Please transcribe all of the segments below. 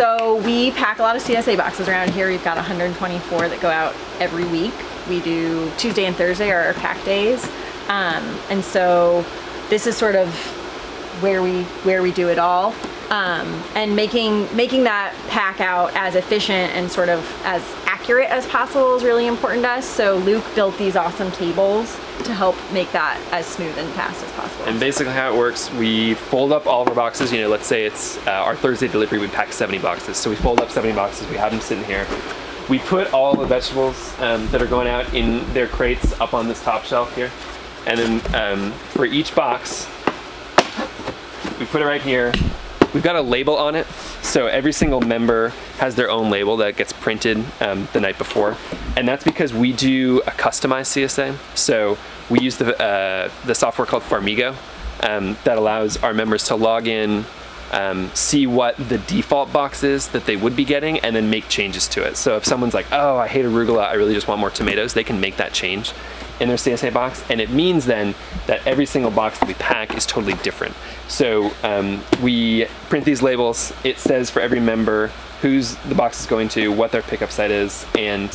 So we pack a lot of CSA boxes around here. We've got 124 that go out every week. We do Tuesday and Thursday are our pack days. And so this is sort of where we do it all. And making that pack out as efficient and sort of as accurate as possible is really important to us. So Luke built these awesome tables to help make that as smooth and fast as possible. And basically how it works, we fold up all of our boxes. You know, let's say it's our Thursday delivery, we pack 70 boxes. So we fold up 70 boxes, we have them sitting here. We put all the vegetables that are going out in their crates up on this top shelf here. And then for each box, we put it right here. We've got a label on it, so every single member has their own label that gets printed the night before, and that's because we do a customized CSA. So we use the software called Farmigo that allows our members to log in, see what the default box is that they would be getting, and then make changes to it. So if someone's like, oh, I hate arugula, I really just want more tomatoes, they can make that change in their CSA box, and it means then that every single box that we pack is totally different. So we print these labels. It says for every member who's the box is going to, what their pickup site is, and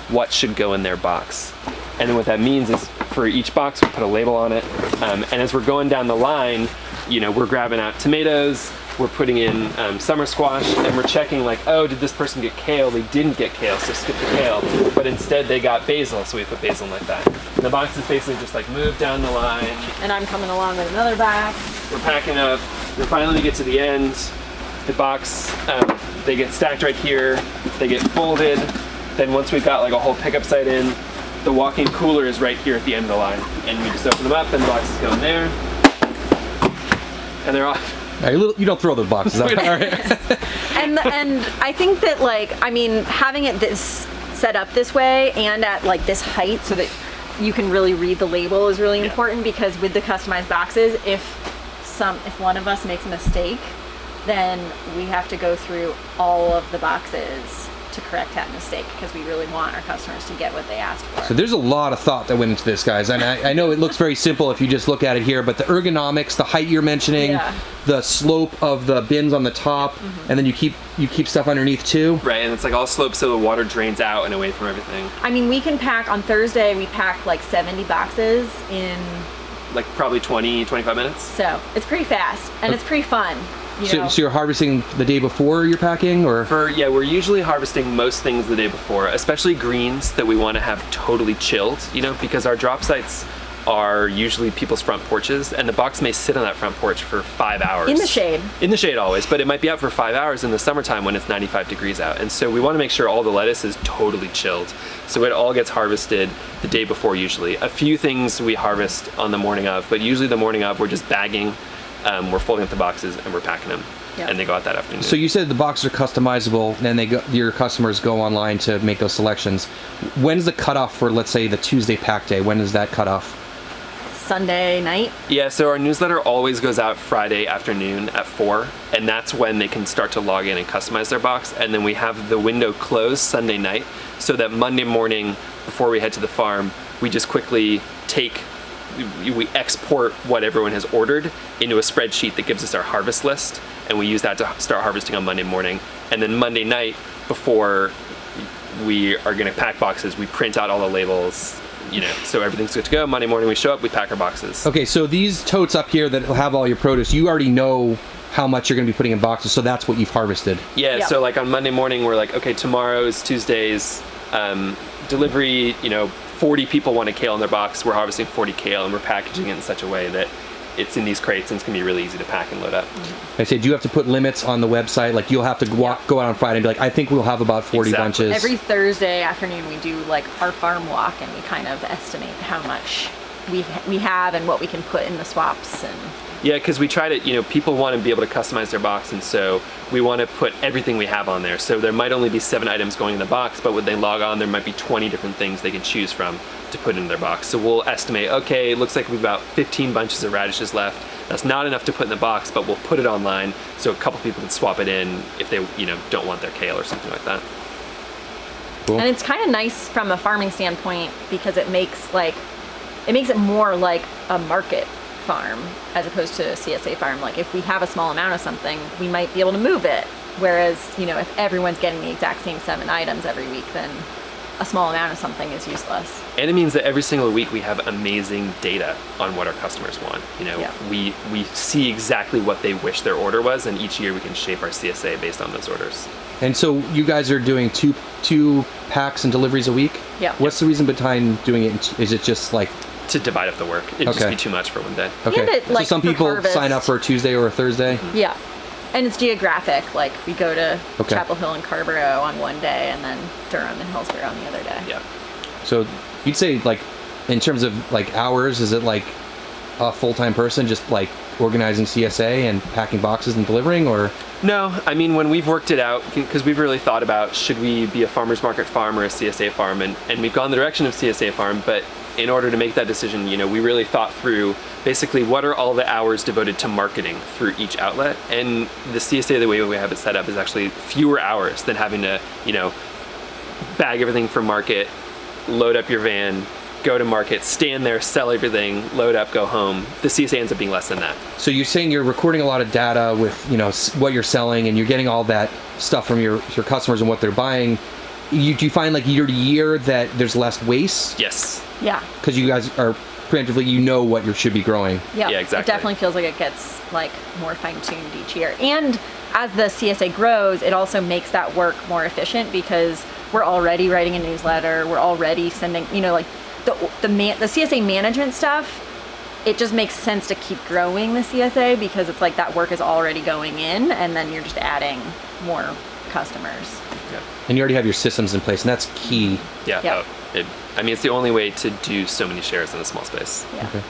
what should go in their box. And then what that means is for each box we put a label on it, and as we're going down the line, you know, we're grabbing out tomatoes, we're putting in summer squash, and we're checking like, oh, did this person get kale? They didn't get kale, so skip the kale. But instead they got basil, so we put basil like that. And the box is basically just like move down the line. And I'm coming along with another bag. We're packing up. We finally get to the end. The box, they get stacked right here. They get folded. Then once we've got like a whole pickup site in, the walk-in cooler is right here at the end of the line. And we just open them up and the boxes go in there. And they're off. You don't throw the boxes out. All right. and I think that, like, I mean, having it set up this way and at like this height so that you can really read the label is really important, because with the customized boxes, if one of us makes a mistake, then we have to go through all of the boxes to correct that mistake, because we really want our customers to get what they asked for. So there's a lot of thought that went into this, guys. And I know it looks very simple if you just look at it here, but the ergonomics, the height you're mentioning, the slope of the bins on the top, and then you keep stuff underneath too. Right, and it's like all sloped so the water drains out and away from everything. I mean, we can pack, on Thursday, we packed like 70 boxes in like probably 20, 25 minutes. So it's pretty fast, and it's pretty fun. So you're harvesting the day before you're packing, or? Yeah, we're usually harvesting most things the day before, especially greens that we want to have totally chilled, you know, because our drop sites are usually people's front porches, and the box may sit on that front porch for 5 hours. In the shade. In the shade always, but it might be out for 5 hours in the summertime when it's 95 degrees out. And so we want to make sure all the lettuce is totally chilled. So it all gets harvested the day before usually. A few things we harvest on the morning of, but usually the morning of we're just bagging, we're folding up the boxes and we're packing them. Yep. And they go out that afternoon. So you said the boxes are customizable, and your customers go online to make those selections. When's the cutoff for, let's say, the Tuesday pack day? When is that cutoff? Sunday night. Yeah, so our newsletter always goes out Friday afternoon at 4, and that's when they can start to log in and customize their box. And then we have the window closed Sunday night, so that Monday morning before we head to the farm, we just quickly we export what everyone has ordered into a spreadsheet that gives us our harvest list, and we use that to start harvesting on Monday morning. And then Monday night, before we are going to pack boxes, we print out all the labels, you know, so everything's good to go. Monday morning we show up, we pack our boxes. Okay, so these totes up here that will have all your produce, you already know how much you're going to be putting in boxes, so that's what you've harvested. Yeah, yep. So like on Monday morning we're like, okay, tomorrow's Tuesday's delivery, you know, 40 people want a kale in their box, we're harvesting 40 kale, and we're packaging it in such a way that it's in these crates and it's going to be really easy to pack and load up. I said, do you have to put limits on the website? Like, you'll have to go out on Friday and be like, I think we'll have about 40 bunches. Every Thursday afternoon we do like our farm walk, and we kind of estimate how much we have and what we can put in the swaps. And yeah, because we try to, you know, people want to be able to customize their box, and so we want to put everything we have on there. So there might only be 7 items going in the box, but when they log on, there might be 20 different things they can choose from to put in their box. So we'll estimate, okay, it looks like we've about 15 bunches of radishes left. That's not enough to put in the box, but we'll put it online so a couple people can swap it in if they, you know, don't want their kale or something like that. Cool. And it's kind of nice from a farming standpoint, because it makes it more like a market farm as opposed to a CSA farm. Like, if we have a small amount of something, we might be able to move it Whereas, if everyone's getting the exact same 7 items every week, then a small amount of something is useless. And it means that every single week we have amazing data on what our customers want. We see exactly what they wish their order was, and each year we can shape our CSA based on those orders. And so you guys are doing two packs and deliveries a week? Yeah. What's the reason behind doing it? Is it just like... To divide up the work. It'd just be too much for one day. Okay. And it, so some for people harvest. sign up for a Tuesday or a Thursday? Yeah. And it's geographic. Like, we go to Okay. Chapel Hill and Carrboro on one day, and then Durham and Hillsborough on the other day. Yeah. So you'd say, like, in terms of, like, hours, is it like a full-time person just, like, organizing CSA and packing boxes and delivering, or? No, I mean, when we've worked it out, because we've really thought about, should we be a farmer's market farm or a CSA farm, and we've gone the direction of CSA farm, but in order to make that decision, we really thought through basically what are all the hours devoted to marketing through each outlet, and the CSA, the way we have it set up, is actually fewer hours than having to, bag everything for market, load up your van, go to market, stand there, sell everything, load up, go home. The CSA ends up being less than that. So you're saying you're recording a lot of data with, what you're selling, and you're getting all that stuff from your customers and what they're buying. Do you find, like, year to year that there's less waste? Yes. Yeah. Because you guys are preemptively, what you should be growing. Yeah, exactly. It definitely feels like it gets, like, more fine-tuned each year. And as the CSA grows, it also makes that work more efficient, because we're already writing a newsletter, we're already sending, like, the CSA management stuff, it just makes sense to keep growing the CSA, because it's like that work is already going in, and then you're just adding more customers. Yeah. And you already have your systems in place, and that's key. Yeah. Yeah. It's the only way to do so many shares in a small space. Yeah. Okay.